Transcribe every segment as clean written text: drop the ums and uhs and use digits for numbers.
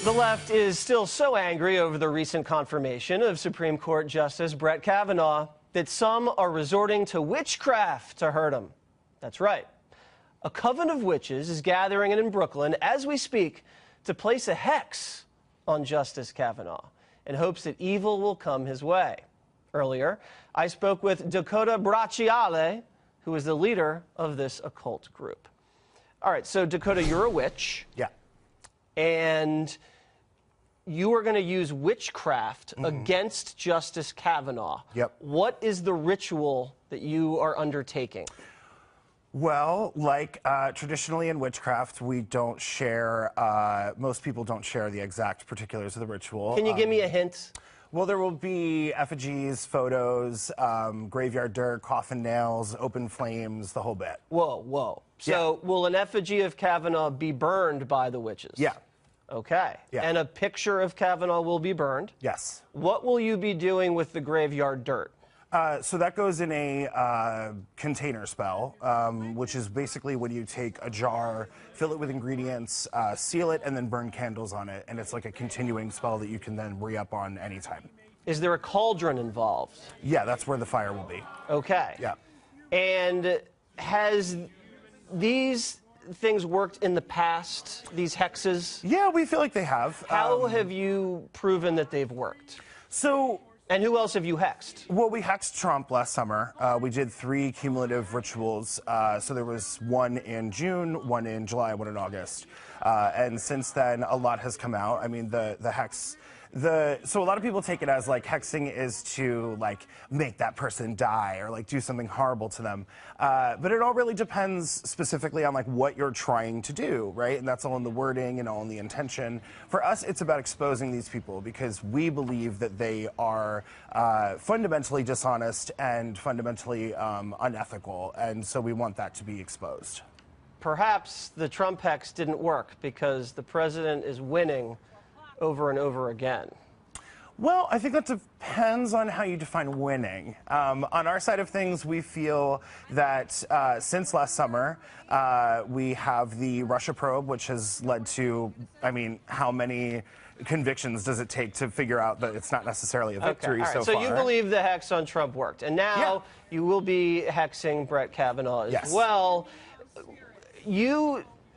The left is still so angry over the recent confirmation of Supreme Court Justice Brett Kavanaugh that some are resorting to witchcraft to hurt him. That's right. A coven of witches is gathering in Brooklyn as we speak to place a hex on Justice Kavanaugh in hopes that evil will come his way. Earlier, I spoke with Dakota Bracciale, who is the leader of this occult group. All right, so Dakota, you're a witch. Yeah. And you are going to use witchcraft against Justice Kavanaugh. Yep. What is the ritual that you are undertaking? Well, like traditionally in witchcraft, we don't share, most people don't share the exact particulars of the ritual. Can you give me a hint? Well, there will be effigies, photos, graveyard dirt, coffin nails, open flames, the whole bit. Whoa, whoa. So will an effigy of Kavanaugh be burned by the witches? Yeah. Okay. Yeah. And a picture of Kavanaugh will be burned? Yes. What will you be doing with the graveyard dirt? So that goes in a container spell, which is basically when you take a jar, fill it with ingredients, seal it, and then burn candles on it. And it's like a continuing spell that you can then re-up on anytime. Is there a cauldron involved? Yeah, that's where the fire will be. Okay. Yeah. And has these things worked in the past, these hexes? Yeah, we feel like they have. How have you proven that they've worked? And who else have you hexed? Well, we hexed Trump last summer. We did 3 cumulative rituals. So there was one in June, one in July, one in August. And since then, a lot has come out. I mean, the hex... So a lot of people take it as like hexing is to like make that person die or like do something horrible to them. But it all really depends specifically on like what you're trying to do, right? And that's all in the wording and all in the intention. For us, it's about exposing these people because we believe that they are fundamentally dishonest and fundamentally unethical. And so we want that to be exposed. Perhaps the Trump hex didn't work because the president is winning over and over again. Well, I think that depends on how you define winning. On our side of things, we feel that since last summer, we have the Russia probe, which has led to, I mean, how many convictions does it take to figure out that it's not necessarily a victory so far? So you believe the hex on Trump worked, and now you will be hexing Brett Kavanaugh as well.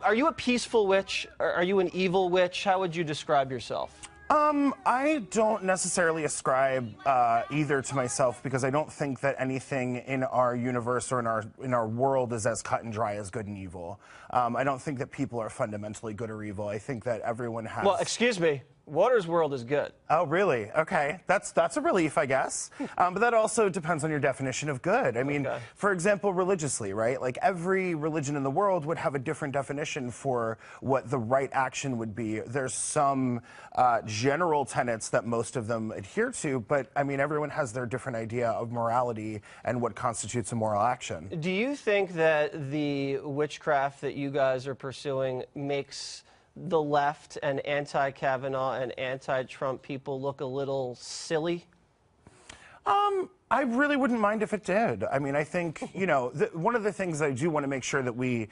Are you a peaceful witch? Are you an evil witch? How would you describe yourself? I don't necessarily ascribe either to myself because I don't think that anything in our universe or in our world is as cut and dry as good and evil. I don't think that people are fundamentally good or evil. I think that everyone has... Well, excuse me. Water's world is good. Oh, really? Okay. That's a relief, I guess. But that also depends on your definition of good. I mean, for example, religiously, right? Like every religion in the world would have a different definition for what the right action would be. There's some general tenets that most of them adhere to, but I mean, everyone has their different idea of morality and what constitutes a moral action. Do you think that the witchcraft that you guys are pursuing makes the left and anti-Kavanaugh and anti-Trump people look a little silly? I really wouldn't mind if it did. I mean, I think, you know, one of the things I do want to make sure that we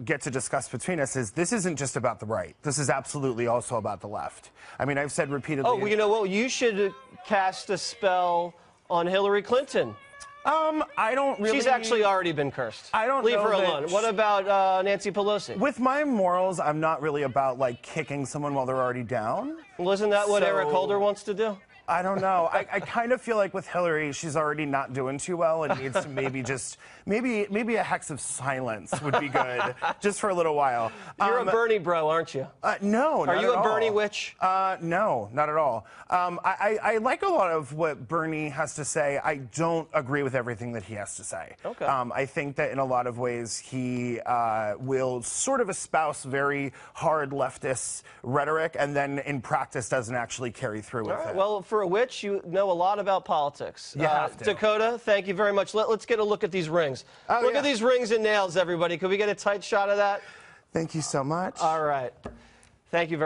get to discuss between us is this isn't just about the right. This is absolutely also about the left. I mean, I've said repeatedly... Oh, well, you know what? You should cast a spell on Hillary Clinton. I don't really... She's actually already been cursed. I don't Leave know her alone. What about Nancy Pelosi? With my morals, I'm not really about, like, kicking someone while they're already down. Well, isn't that what Eric Holder wants to do? I don't know. I kind of feel like with Hillary, she's already not doing too well and needs to maybe just, maybe a hex of silence would be good, just for a little while. You're a Bernie bro, aren't you? No, not at all. Are you a Bernie witch? No, not at all. I like a lot of what Bernie has to say. I don't agree with everything that he has to say. Okay. I think that in a lot of ways he will sort of espouse very hard leftist rhetoric and then in practice doesn't actually carry through with it. Well, for a witch, you know a lot about politics. You have to. Dakota, thank you very much. Let's get a look at these rings. Look at these rings and nails, everybody. Could we get a tight shot of that? Thank you so much. All right. Thank you very much.